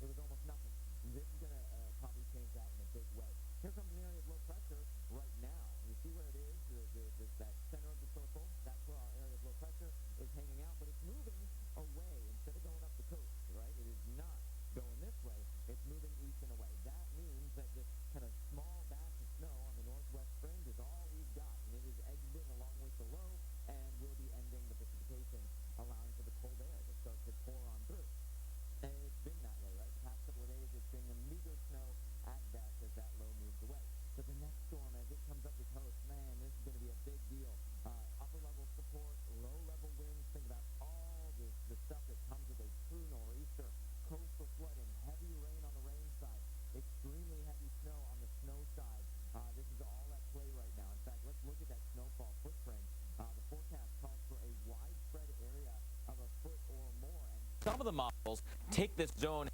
it was almost nothing. This is going to probably change that in a big way. Here comes an area of low pressure right now. You see where it is, that center of the circle? That's where our area of low pressure is hanging out, but it's moving away instead of going up the coast, right? It is not going this way. It's moving east and away. That means that this kind of small batch of snow on the northwest fringe is all we've got, and it is exiting along with the low and will be ending the precipitation, allowing for the cold air to start to pour on through. And it's been that way, right? The past couple of days, it's been a meager snow at best as that low moves away. But the next storm, as it comes up the coast, man, this is going to be a big deal. Upper-level support, low-level winds. Think about all the stuff that comes with a true nor'easter. Coastal flooding, heavy rain on the rain side, extremely heavy snow on the snow side. This is all at play right now. In fact, let's look at that snowfall footprint. The forecast calls for a widespread area of a foot or more. And some of the models take this zone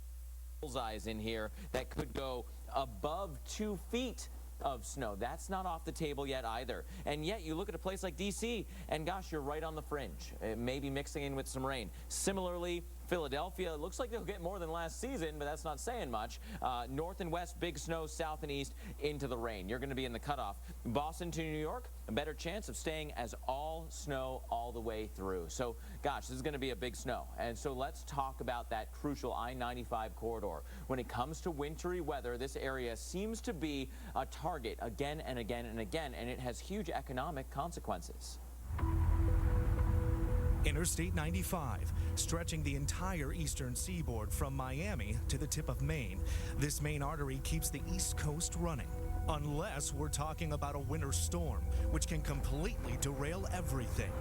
bullseyes in here that could go above 2 feet of snow. That's not off the table yet either. And yet you look at a place like D.C. and gosh, you're right on the fringe. It may be mixing in with some rain. Similarly, Philadelphia, it looks like they'll get more than last season, but that's not saying much. North and west, big snow, south and east into the rain. You're going to be in the cutoff. Boston to New York, a better chance of staying as all snow all the way through. So, gosh, this is going to be a big snow. And so let's talk about that crucial I-95 corridor. When it comes to wintry weather, this area seems to be a target again and again and again, and it has huge economic consequences. Interstate 95, stretching the entire eastern seaboard from Miami to the tip of Maine. This main artery keeps the East Coast running. Unless we're talking about a winter storm, which can completely derail everything.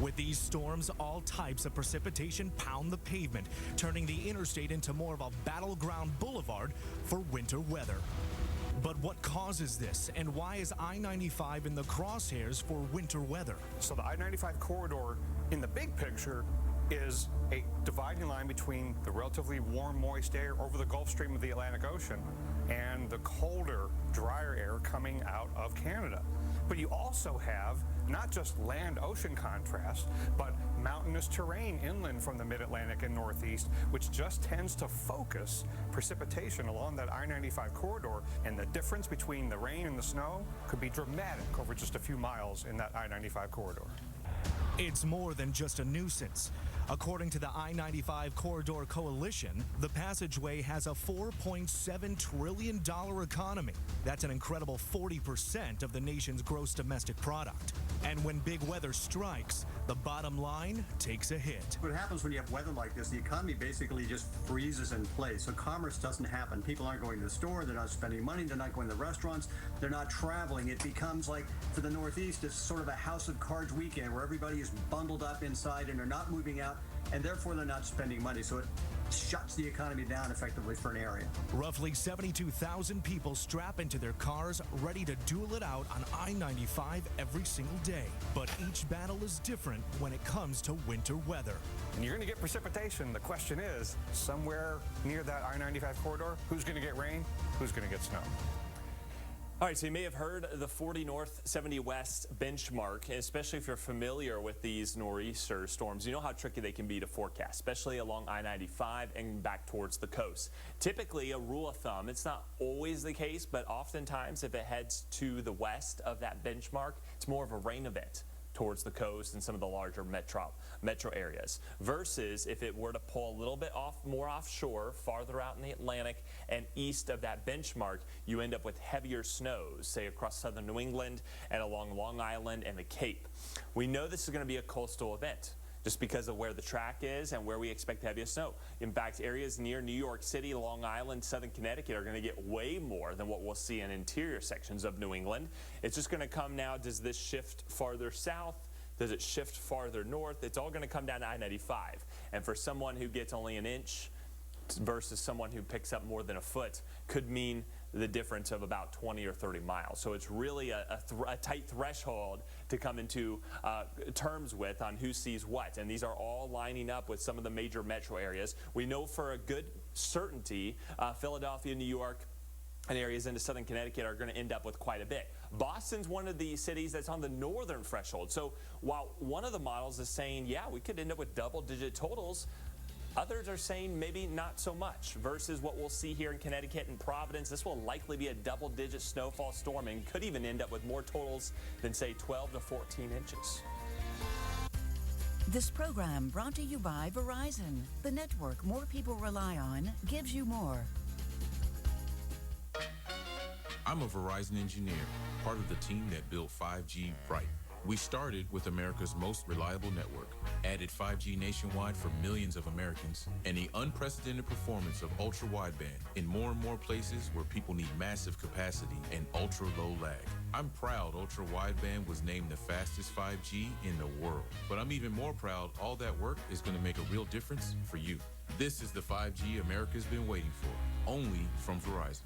With these storms, all types of precipitation pound the pavement, turning the interstate into more of a battleground boulevard for winter weather. But what causes this, and why is I-95 in the crosshairs for winter weather? So the I-95 corridor, in the big picture, is a dividing line between the relatively warm, moist air over the Gulf Stream of the Atlantic Ocean and the colder, drier air coming out of Canada. But you also have not just land-ocean contrast, but mountainous terrain inland from the mid-Atlantic and northeast, which just tends to focus precipitation along that I-95 corridor, and the difference between the rain and the snow could be dramatic over just a few miles in that I-95 corridor. It's more than just a nuisance. According to the I-95 Corridor Coalition, the passageway has a $4.7 trillion economy. That's an incredible 40% of the nation's gross domestic product. And when big weather strikes, the bottom line takes a hit. What happens when you have weather like this, the economy basically just freezes in place. So commerce doesn't happen. People aren't going to the store, they're not spending money, they're not going to the restaurants, they're not traveling. It becomes like, for the Northeast, it's sort of a house of cards weekend where everybody is bundled up inside and they're not moving out, and therefore they're not spending money. So it shuts the economy down effectively for an area. Roughly 72,000 people strap into their cars, ready to duel it out on I-95 every single day. But each battle is different when it comes to winter weather. And you're going to get precipitation. The question is, somewhere near that I-95 corridor, who's going to get rain? Who's going to get snow? All right, so you may have heard the 40 north, 70 west benchmark, especially if you're familiar with these nor'easter storms. You know how tricky they can be to forecast, especially along I-95 and back towards the coast. Typically, a rule of thumb, it's not always the case, but oftentimes if it heads to the west of that benchmark, it's more of a rain event towards the coast and some of the larger metro areas, versus if it were to pull a little bit more offshore, farther out in the Atlantic and east of that benchmark, you end up with heavier snows, say across southern New England and along Long Island and the Cape. We know this is going to be a coastal event just because of where the track is and where we expect heaviest snow. In fact, areas near New York City, Long Island, southern Connecticut are going to get way more than what we'll see in interior sections of New England. It's just going to come now, does this shift farther south? Does it shift farther north? It's all going to come down to I-95. And for someone who gets only an inch versus someone who picks up more than a foot could mean the difference of about 20 or 30 miles. So it's really a tight threshold to come into terms with on who sees what. And these are all lining up with some of the major metro areas. We know for a good certainty Philadelphia, New York, and areas into southern Connecticut are going to end up with quite a bit. Boston's one of the cities that's on the northern threshold. So while one of the models is saying, yeah, we could end up with double-digit totals, Others are saying maybe not so much, versus what we'll see here in Connecticut and Providence. This will likely be a double-digit snowfall storm and could even end up with more totals than, say, 12 to 14 inches. This program brought to you by Verizon. The network more people rely on gives you more. I'm a Verizon engineer, part of the team that built 5G right. We started with America's most reliable network, added 5G nationwide for millions of Americans, and the unprecedented performance of ultra-wideband in more and more places where people need massive capacity and ultra-low lag. I'm proud ultra-wideband was named the fastest 5G in the world, but I'm even more proud all that work is going to make a real difference for you. This is the 5G America's been waiting for, only from Verizon.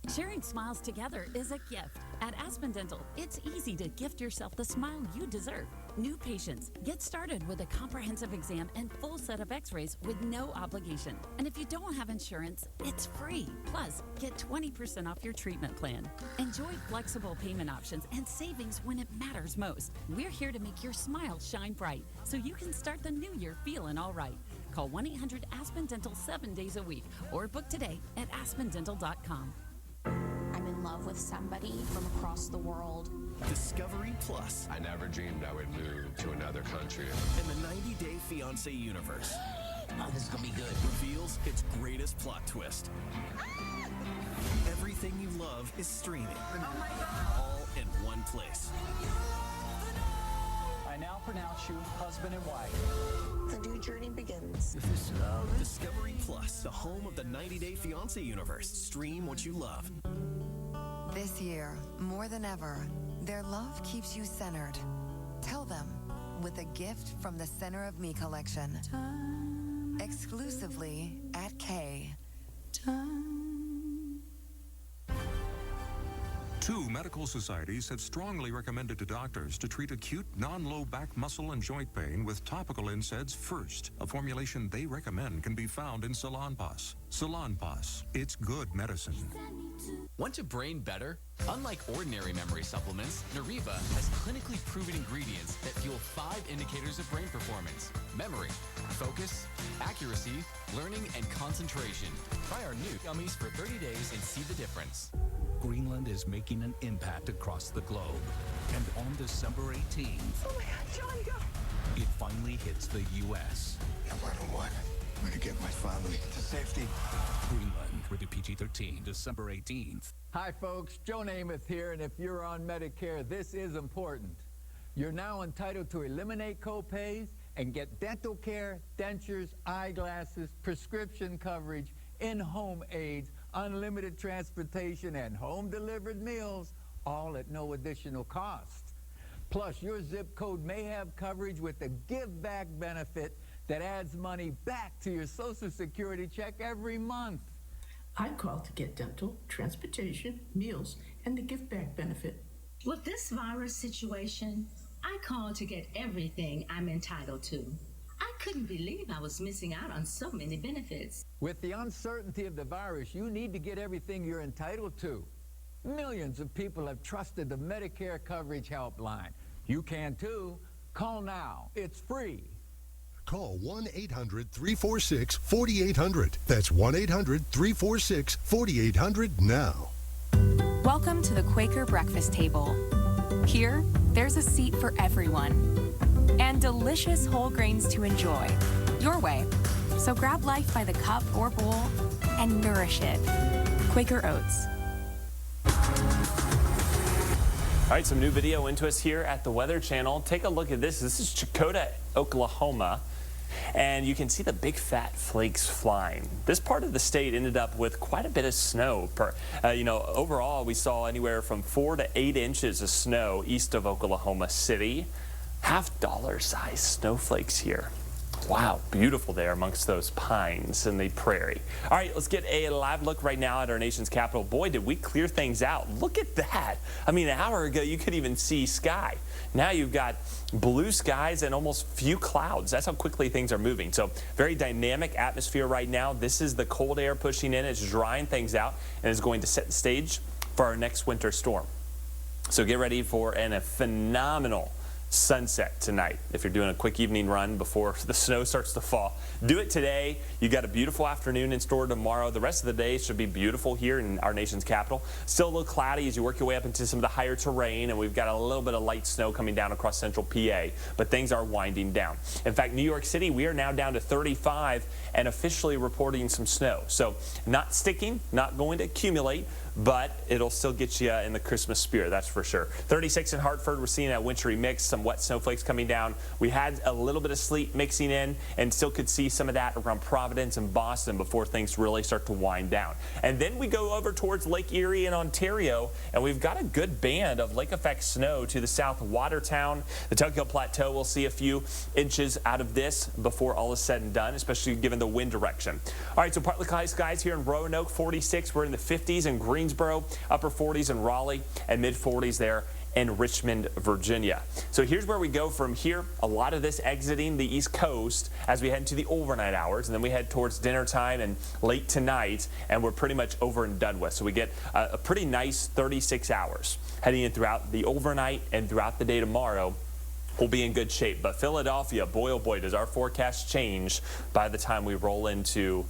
Sharing smiles together is a gift. At Aspen Dental, it's easy to gift yourself the smile you deserve. New patients, get started with a comprehensive exam and full set of x-rays with no obligation. And if you don't have insurance, it's free. Plus, get 20% off your treatment plan. Enjoy flexible payment options and savings when it matters most. We're here to make your smile shine bright so you can start the new year feeling all right. Call 1-800-ASPEN-DENTAL 7 days a week or book today at aspendental.com. I'm in love with somebody from across the world. Discovery Plus. I never dreamed I would move to another country. And the 90-Day Fiancé universe. Oh, this is gonna be good. Reveals its greatest plot twist. Everything you love is streaming. Oh my God. All in one place. I now pronounce you husband and wife. The new journey begins. This is love. Discovery Plus, the home of the 90-Day Fiancé universe. Stream what you love. This year, more than ever, their love keeps you centered. Tell them with a gift from the Center of Me collection. Exclusively at K. Two medical societies have strongly recommended to doctors to treat acute non-low back muscle and joint pain with topical NSAIDs first. A formulation they recommend can be found in Salonpas. Salonpas, it's good medicine. Want your brain better? Unlike ordinary memory supplements, Nariva has clinically proven ingredients that fuel 5 indicators of brain performance: memory, focus, accuracy, learning, and concentration. Try our new gummies for 30 days and see the difference. Greenland is making an impact across the globe. And on December 18th, Oh my God, John, go! it finally hits the U.S. No matter what, I'm gonna get my family to safety. Greenland, rated PG-13, December 18th. Hi folks, Joe Namath here, and if you're on Medicare, this is important. You're now entitled to eliminate copays and get dental care, dentures, eyeglasses, prescription coverage, in-home aids, unlimited transportation, and home-delivered meals, all at no additional cost. Plus, your zip code may have coverage with the Give Back benefit that adds money back to your Social Security check every month. I called to get dental, transportation, meals, and the Give Back benefit. With this virus situation, I called to get everything I'm entitled to. I couldn't believe I was missing out on so many benefits. With the uncertainty of the virus, you need to get everything you're entitled to. Millions of people have trusted the Medicare Coverage Helpline. You can too. Call now. It's free. Call 1-800-346-4800. That's 1-800-346-4800 now. Welcome to the Quaker Breakfast Table. Here, there's a seat for everyone and delicious whole grains to enjoy your way. So grab life by the cup or bowl and nourish it. Quaker Oats. All right, some new video into us here at the Weather Channel. Take a look at this. This is Chakotah, Oklahoma. And you can see the big fat flakes flying. This part of the state ended up with quite a bit of snow. Overall, we saw anywhere from 4 to 8 inches of snow east of Oklahoma City. $half-size snowflakes here. Wow, beautiful there amongst those pines and the prairie. All right, let's get a live look right now at our nation's capital. Boy, did we clear things out. Look at that. I mean, an hour ago, you could even see sky. Now you've got blue skies and almost few clouds. That's how quickly things are moving. So very dynamic atmosphere right now. This is the cold air pushing in. It's drying things out and is going to set the stage for our next winter storm. So get ready for a phenomenal sunset tonight. If you're doing a quick evening run before the snow starts to fall, do it today. You got a beautiful afternoon in store tomorrow. The rest of the day should be beautiful here in our nation's capital. Still a little cloudy as you work your way up into some of the higher terrain, and we've got a little bit of light snow coming down across central PA, but things are winding down. In fact, New York City, we are now down to 35 and officially reporting some snow. So not sticking, not going to accumulate, but it'll still get you in the Christmas spirit, that's for sure. 36 in Hartford, we're seeing a wintry mix, some wet snowflakes coming down. We had a little bit of sleet mixing in and still could see some of that around Providence and Boston before things really start to wind down. And then we go over towards Lake Erie in Ontario, and we've got a good band of lake effect snow to the south. Watertown, the Tug Hill Plateau, we'll see a few inches out of this before all is said and done, especially given the wind direction. All right, so partly cloudy skies here in Roanoke, 46. We're in the 50s in Greensboro, upper 40s in Raleigh, and mid 40s there in Richmond, Virginia. So here's where we go from here. A lot of this exiting the East Coast as we head into the overnight hours, and then we head towards dinner time and late tonight, and we're pretty much over and done with. So we get a pretty nice 36 hours heading in throughout the overnight and throughout the day tomorrow. We'll be in good shape. But Philadelphia, boy, oh boy, does our forecast change by the time we roll into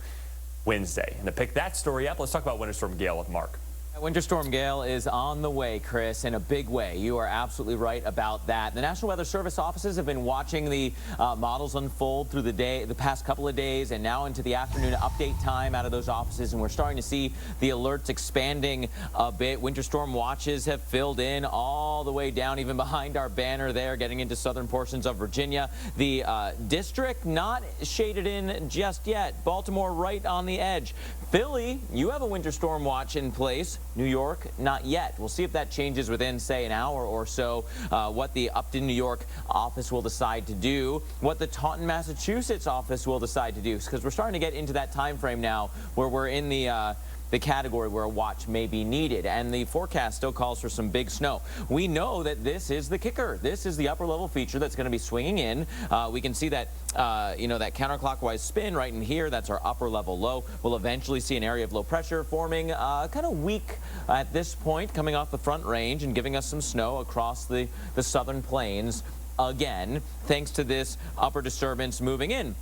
Wednesday. And to pick that story up, let's talk about Winter Storm Gale with Mark. Winter Storm Gale is on the way, Chris, in a big way. You are absolutely right about that. The National Weather Service offices have been watching the models unfold through the past couple of days, and now into the afternoon update time out of those offices, and we're starting to see the alerts expanding a bit. Winter storm watches have filled in all the way down, even behind our banner there, getting into southern portions of Virginia. The district not shaded in just yet. Baltimore right on the edge. Philly, you have a winter storm watch in place. New York, not yet. We'll see if that changes within, say, an hour or so, what the Upton, New York office will decide to do, what the Taunton, Massachusetts office will decide to do, because we're starting to get into that time frame now where we're in the category where a watch may be needed, and the forecast still calls for some big snow. We know that this is the kicker. This is the upper level feature that's going to be swinging in. We can see that, that counterclockwise spin right in here. That's our upper level low. We'll eventually see an area of low pressure forming kind of weak at this point, coming off the front range and giving us some snow across the southern plains again, thanks to this upper disturbance moving in.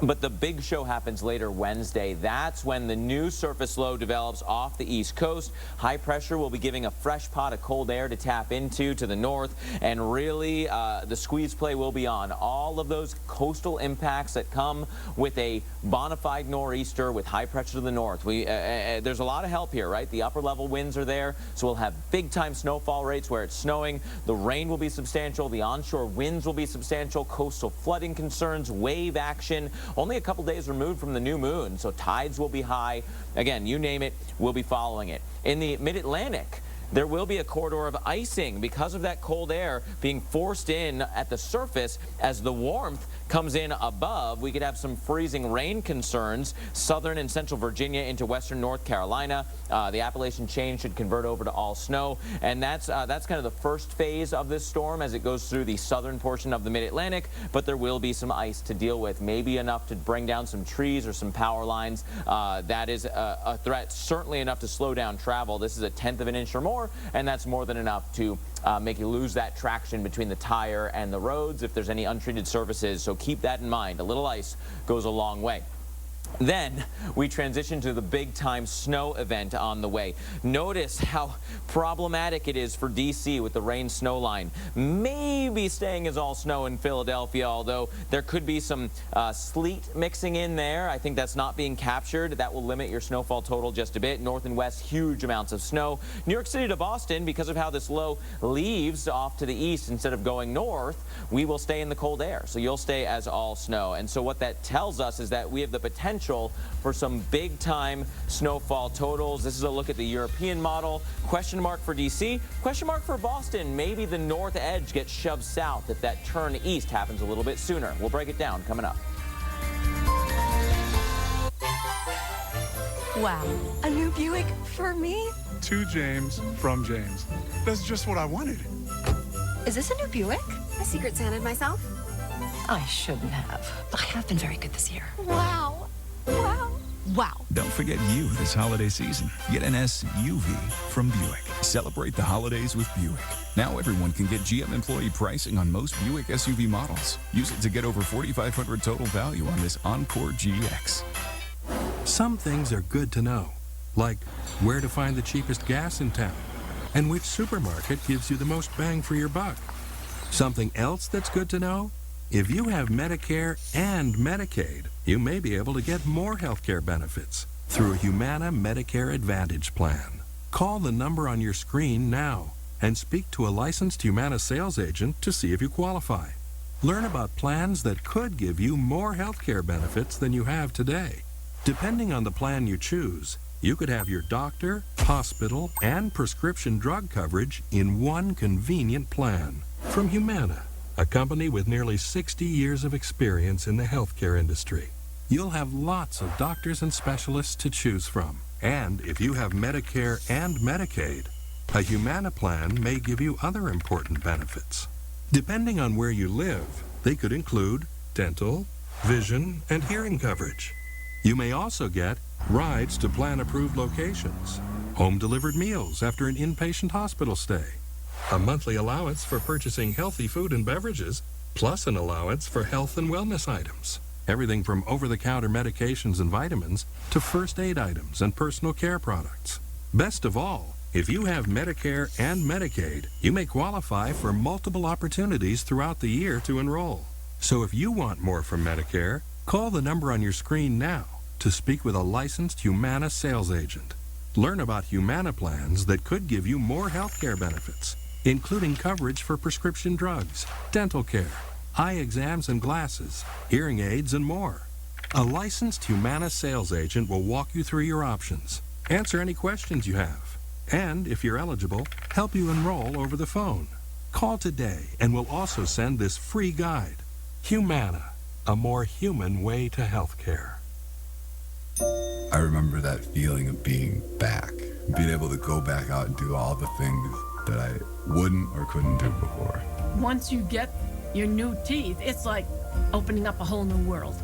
But the big show happens later Wednesday. That's when the new surface low develops off the East Coast. High pressure will be giving a fresh pot of cold air to tap into to the north, and really the squeeze play will be on. All of those coastal impacts that come with a bona fide nor'easter with high pressure to the north. There's a lot of help here, right? The upper level winds are there, so we'll have big time snowfall rates where it's snowing. The rain will be substantial. The onshore winds will be substantial. Coastal flooding concerns, wave action. Only a couple days removed from the new moon, so tides will be high. Again, you name it, we'll be following it. In the mid-Atlantic, there will be a corridor of icing because of that cold air being forced in at the surface as the warmth comes in above. We could have some freezing rain concerns. Southern and central Virginia into western North Carolina. The Appalachian chain should convert over to all snow, and that's kind of the first phase of this storm as it goes through the southern portion of the mid-Atlantic. But there will be some ice to deal with, maybe enough to bring down some trees or some power lines. That is a threat, certainly enough to slow down travel. This is a 1/10 of an inch or more, and that's more than enough to make you lose that traction between the tire and the roads if there's any untreated surfaces. So keep that in mind. A little ice goes a long way. Then we transition to the big-time snow event on the way. Notice how problematic it is for D.C. with the rain-snow line. Maybe staying as all snow in Philadelphia, although there could be some sleet mixing in there. I think that's not being captured. That will limit your snowfall total just a bit. North and west, huge amounts of snow. New York City to Boston, because of how this low leaves off to the east instead of going north, we will stay in the cold air. So you'll stay as all snow. And so what that tells us is that we have the potential for some big-time snowfall totals. This is a look at the European model. Question mark for D.C., question mark for Boston. Maybe the north edge gets shoved south if that turn east happens a little bit sooner. We'll break it down coming up. Wow, a new Buick for me? To James, from James. That's just what I wanted. Is this a new Buick? I Secret Santa'd myself. I shouldn't have. I have been very good this year. Wow. Wow. Wow. Don't forget you this holiday season. Get an SUV from Buick. Celebrate the holidays with Buick. Now everyone can get GM employee pricing on most Buick SUV models. Use it to get over $4,500 total value on this Encore GX. Some things are good to know, like where to find the cheapest gas in town and which supermarket gives you the most bang for your buck. Something else that's good to know? If you have Medicare and Medicaid, you may be able to get more healthcare benefits through a Humana Medicare Advantage plan. Call the number on your screen now and speak to a licensed Humana sales agent to see if you qualify. Learn about plans that could give you more healthcare benefits than you have today. Depending on the plan you choose, you could have your doctor, hospital, and prescription drug coverage in one convenient plan. From Humana, a company with nearly 60 years of experience in the healthcare industry. You'll have lots of doctors and specialists to choose from. And if you have Medicare and Medicaid, a Humana plan may give you other important benefits. Depending on where you live, they could include dental, vision, and hearing coverage. You may also get rides to plan-approved locations, home-delivered meals after an inpatient hospital stay, a monthly allowance for purchasing healthy food and beverages, plus an allowance for health and wellness items. Everything from over-the-counter medications and vitamins to first aid items and personal care products. Best of all, if you have Medicare and Medicaid, you may qualify for multiple opportunities throughout the year to enroll. So if you want more from Medicare, call the number on your screen now to speak with a licensed Humana sales agent. Learn about Humana plans that could give you more healthcare benefits, including coverage for prescription drugs, dental care, eye exams and glasses, hearing aids, and more. A licensed Humana sales agent will walk you through your options, answer any questions you have, and, if you're eligible, help you enroll over the phone. Call today and we'll also send this free guide. Humana, a more human way to healthcare. I remember that feeling of being back, being able to go back out and do all the things that I wouldn't or couldn't do before. Once you get your new teeth, it's like opening up a whole new world.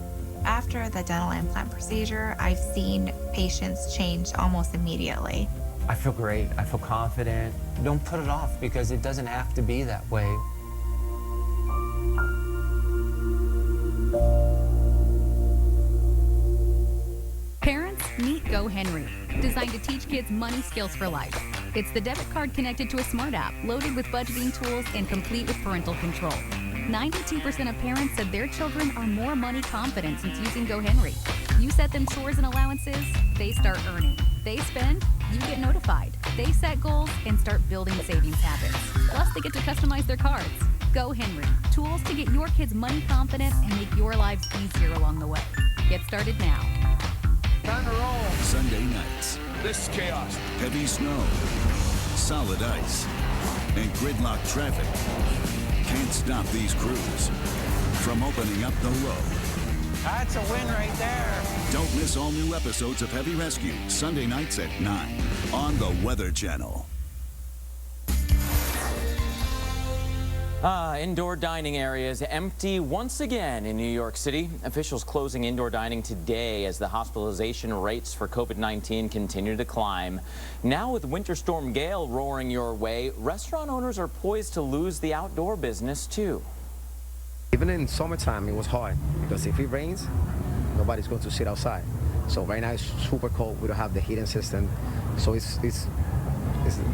After the dental implant procedure, I've seen patients change almost immediately. I feel great. I feel confident. Don't put it off because it doesn't have to be that way. Parents, meet Go Henry, designed to teach kids money skills for life. It's the debit card connected to a smart app, loaded with budgeting tools, and complete with parental control. 92% of parents said their children are more money confident since using Go Henry. You set them chores and allowances, they start earning. They spend, you get notified. They set goals and start building savings habits. Plus, they get to customize their cards. Go Henry, tools to get your kids money confident and make your lives easier along the way. Get started now. Time to roll. Sunday nights. This is chaos. Heavy snow, solid ice, and gridlock traffic can't stop these crews from opening up the road. That's a win right there. Don't miss all new episodes of Heavy Rescue, Sunday nights at 9 on the Weather Channel. Indoor dining areas empty once again in New York City. Officials closing indoor dining today as the hospitalization rates for COVID-19 continue to climb. Now with Winter Storm Gale roaring your way, restaurant owners are poised to lose the outdoor business too. Even in summertime, it was hard because if it rains, nobody's going to sit outside. So right now it's super cold. We don't have the heating system. So it's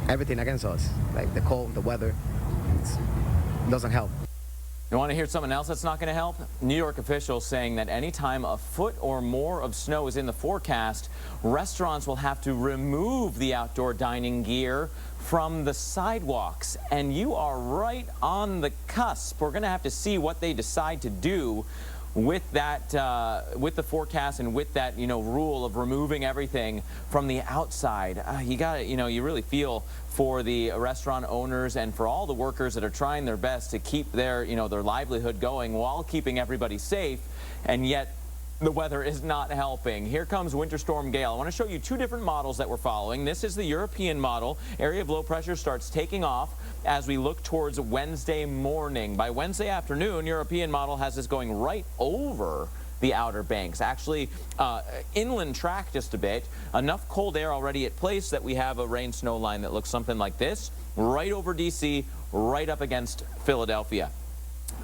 everything against us, like the cold, the weather. It doesn't help. You want to hear something else that's not going to help? New York officials saying that anytime a foot or more of snow is in the forecast, restaurants will have to remove the outdoor dining gear from the sidewalks. And you are right on the cusp. We're going to have to see what they decide to do with that, with the forecast and with that, rule of removing everything from the outside. You really feel for the restaurant owners and for all the workers that are trying their best to keep their, their livelihood going while keeping everybody safe, and yet the weather is not helping. Here comes Winter Storm Gale. I want to show you two different models that we're following. This is the European model. Area of low pressure starts taking off as we look towards Wednesday morning. By Wednesday afternoon, European model has us going right over the Outer Banks. Actually, inland track just a bit. Enough cold air already at place that we have a rain snow line that looks something like this, right over D.C., right up against Philadelphia.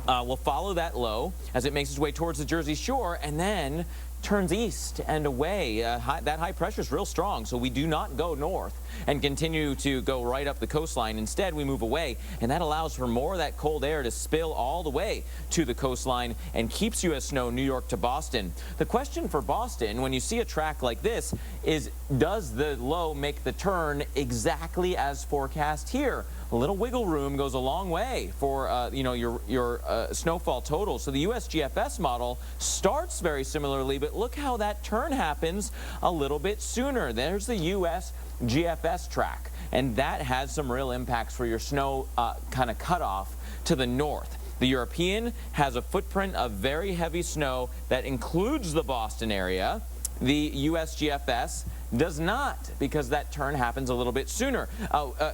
We'll follow that low as it makes its way towards the Jersey Shore and then turns east and away. That high pressure is real strong, so we do not go north and continue to go right up the coastline. Instead, we move away, and that allows for more of that cold air to spill all the way to the coastline and keeps U.S. snow New York to Boston. The question for Boston, when you see a track like this, is does the low make the turn exactly as forecast here? A little wiggle room goes a long way for your snowfall total. So the USGFS model starts very similarly, but look how that turn happens a little bit sooner. There's the USGFS track, and that has some real impacts for your snow kind of cutoff to the north. The European has a footprint of very heavy snow that includes the Boston area. The USGFS does not, because that turn happens a little bit sooner.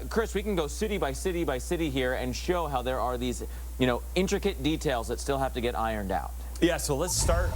Chris, we can go city by city by city here and show how there are these, intricate details that still have to get ironed out. Yeah, so let's start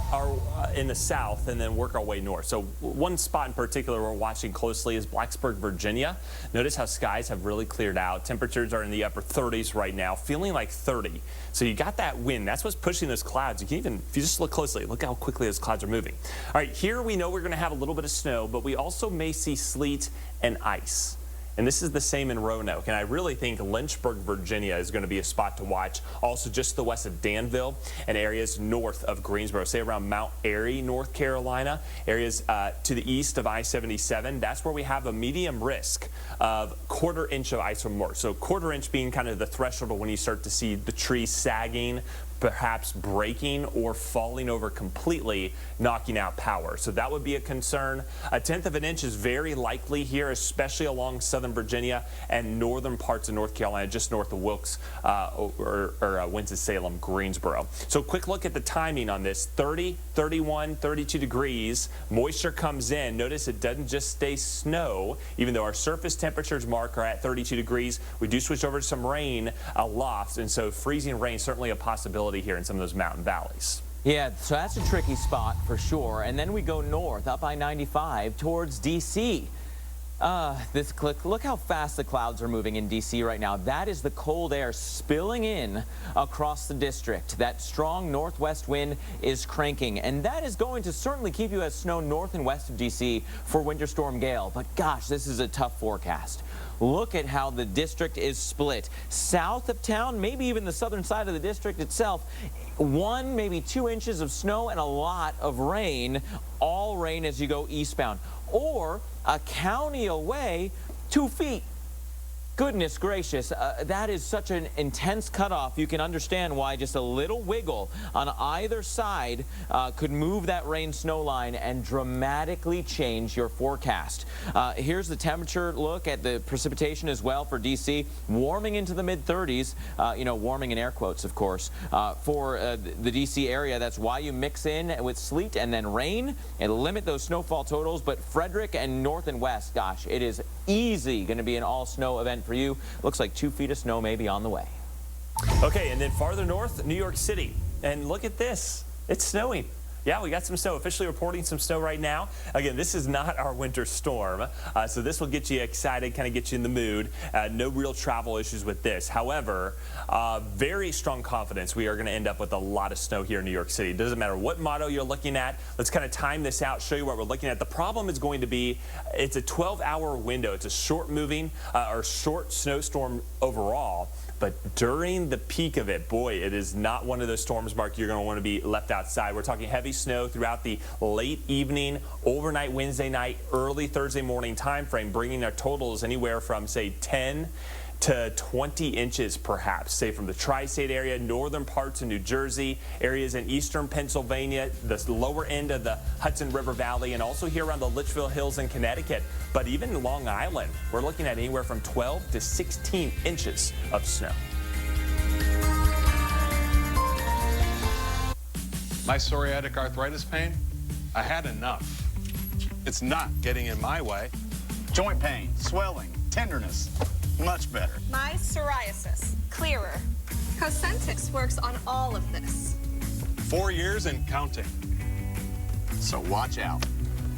in the south and then work our way north. So one spot in particular we're watching closely is Blacksburg, Virginia. Notice how skies have really cleared out. Temperatures are in the upper 30s right now, feeling like 30. So you got that wind. That's what's pushing those clouds. You can even, if you just look closely, look how quickly those clouds are moving. All right, here we know we're going to have a little bit of snow, but we also may see sleet and ice. And this is the same in Roanoke. And I really think Lynchburg, Virginia is going to be a spot to watch. Also just to the west of Danville and areas north of Greensboro, say around Mount Airy, North Carolina, areas to the east of I-77. That's where we have a medium risk of quarter-inch of ice or more. So quarter-inch being kind of the threshold of when you start to see the trees sagging, perhaps breaking or falling over completely, knocking out power. So that would be a concern. 1/10 of an inch is very likely here, especially along southern Virginia and northern parts of North Carolina, just north of Wilkes or Winston-Salem, Greensboro. So quick look at the timing on this. 30, 31, 32 degrees. Moisture comes in. Notice it doesn't just stay snow. Even though our surface temperatures mark are at 32 degrees, we do switch over to some rain aloft, and so freezing rain certainly a possibility here in some of those mountain valleys. Yeah, so that's a tricky spot for sure. And then we go north up I-95 towards D.C. Look how fast the clouds are moving in D.C. right now. That is the cold air spilling in across the district. That strong northwest wind is cranking, and that is going to certainly keep you as snow north and west of D.C. for Winter Storm Gale. But gosh, this is a tough forecast. Look at how the district is split. South of town, maybe even the southern side of the district itself, 1, maybe 2 inches of snow and a lot of rain, all rain as you go eastbound. Or a county away, 2 feet. Goodness gracious, that is such an intense cutoff. You can understand why just a little wiggle on either side could move that rain-snow line and dramatically change your forecast. Here's the look at the precipitation as well for D.C. Warming into the mid-30s, warming in air quotes, of course, for the D.C. area. That's why you mix in with sleet and then rain and limit those snowfall totals. But Frederick and north and west, gosh, it is easy going to be an all-snow event for you. Looks like 2 feet of snow maybe on the way. Okay, and then farther north, New York City. And look at this. It's snowing. Yeah, we got some snow, officially reporting some snow right now. Again, this is not our winter storm, so this will get you excited, kind of get you in the mood. No real travel issues with this. However, very strong confidence we are going to end up with a lot of snow here in New York City. It doesn't matter what model you're looking at. Let's kind of time this out, show you what we're looking at. The problem is going to be it's a 12-hour window. It's a short-moving or short snowstorm overall. But during the peak of it, boy, it is not one of those storms, Mark, you're going to want to be left outside. We're talking heavy snow throughout the late evening, overnight Wednesday night, early Thursday morning time frame, bringing our totals anywhere from, say, 10 to 20 inches perhaps, say from the tri-state area, northern parts of New Jersey, areas in eastern Pennsylvania, the lower end of the Hudson River Valley, and also here around the Litchfield Hills in Connecticut. But even Long Island, we're looking at anywhere from 12 to 16 inches of snow. My psoriatic arthritis pain, I had enough. It's not getting in my way. Joint pain, swelling, tenderness. Much better. My psoriasis, clearer. Cosentix works on all of this. 4 years and counting. So watch out.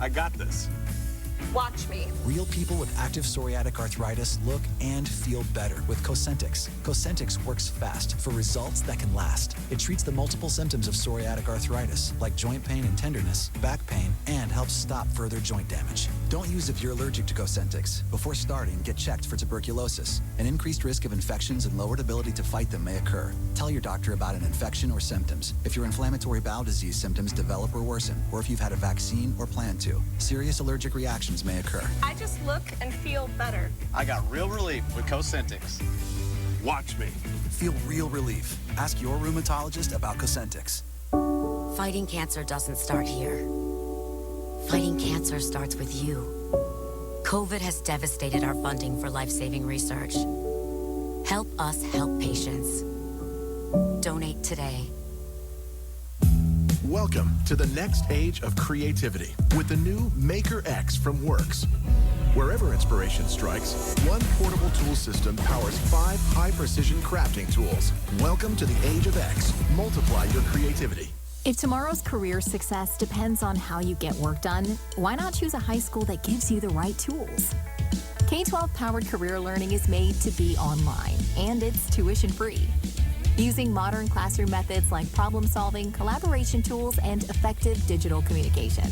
I got this. Watch me. Real people with active psoriatic arthritis look and feel better with Cosentyx. Cosentyx works fast for results that can last. It treats the multiple symptoms of psoriatic arthritis, like joint pain and tenderness, back pain, and helps stop further joint damage. Don't use if you're allergic to Cosentyx. Before starting, get checked for tuberculosis. An increased risk of infections and lowered ability to fight them may occur. Tell your doctor about an infection or symptoms. If your inflammatory bowel disease symptoms develop or worsen, or if you've had a vaccine or plan to, serious allergic reactions may occur. I just look and feel better. I got real relief with Cosentyx. Watch me. Feel real relief. Ask your rheumatologist about Cosentyx. Fighting cancer doesn't start here. Fighting cancer starts with you. COVID has devastated our funding for life-saving research. Help us help patients. Donate today. Welcome to the next age of creativity with the new Maker X from Works. Wherever inspiration strikes, one portable tool system powers 5 high-precision crafting tools. Welcome to the age of X. Multiply your creativity. If tomorrow's career success depends on how you get work done, why not choose a high school that gives you the right tools? K-12 powered career learning is made to be online, and it's tuition free. Using modern classroom methods like problem solving, collaboration tools, and effective digital communication,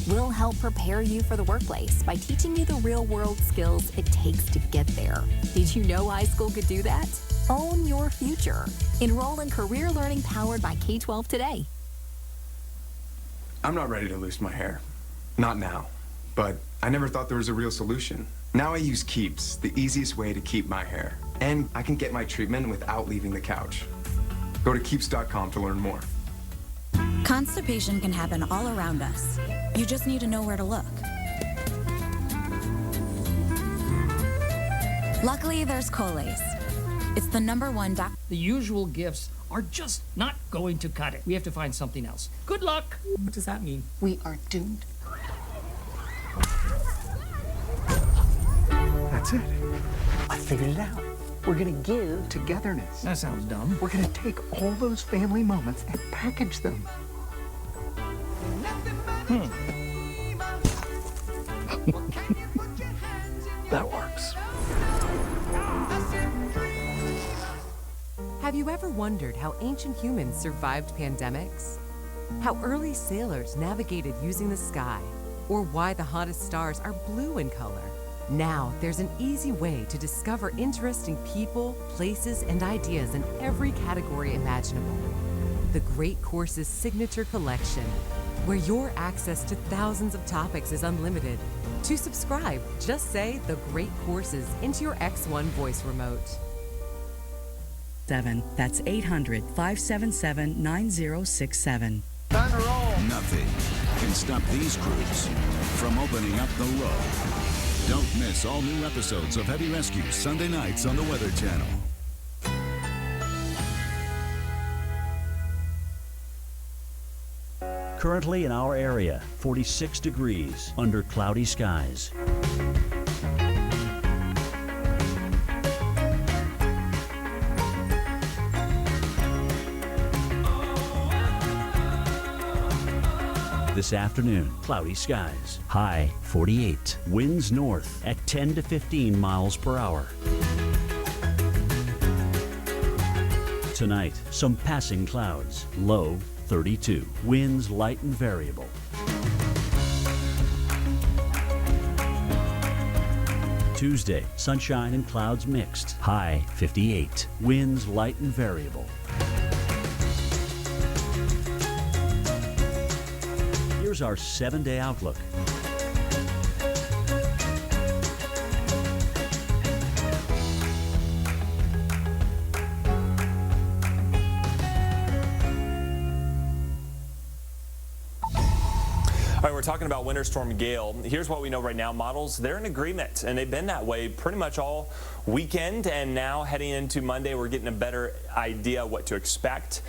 we'll help prepare you for the workplace by teaching you the real world skills it takes to get there. Did you know high school could do that? Own your future. Enroll in career learning powered by K-12 today. I'm not ready to lose my hair. Not now. But I never thought there was a real solution. Now I use Keeps, the easiest way to keep my hair. And I can get my treatment without leaving the couch. Go to Keeps.com to learn more. Constipation can happen all around us. You just need to know where to look. Luckily, there's Colace. It's the #1 doctor. The usual gifts are just not going to cut it. We have to find something else. Good luck. What does that mean? We are doomed. That's it. I figured it out. We're gonna give togetherness. That sounds dumb. We're gonna take all those family moments and package them. That works. Have you ever wondered how ancient humans survived pandemics? How early sailors navigated using the sky? Or why the hottest stars are blue in color? Now, there's an easy way to discover interesting people, places, and ideas in every category imaginable. The Great Courses Signature Collection, where your access to thousands of topics is unlimited. To subscribe, just say The Great Courses into your X1 voice remote. That's 800-577-9067. Time to roll. Nothing can stop these crews from opening up the low. Don't miss all new episodes of Heavy Rescue Sunday nights on the Weather Channel. Currently in our area, 46 degrees under cloudy skies. This afternoon, cloudy skies. High 48. Winds north at 10 to 15 miles per hour. Tonight, some passing clouds. Low 32. Winds light and variable. Tuesday, sunshine and clouds mixed. High 58. Winds light and variable. Here's our 7-day outlook. All right, we're talking about Winter Storm Gale. Here's what we know right now. Models, they're in agreement, and they've been that way pretty much all weekend. And now heading into Monday, we're getting a better idea what to expect.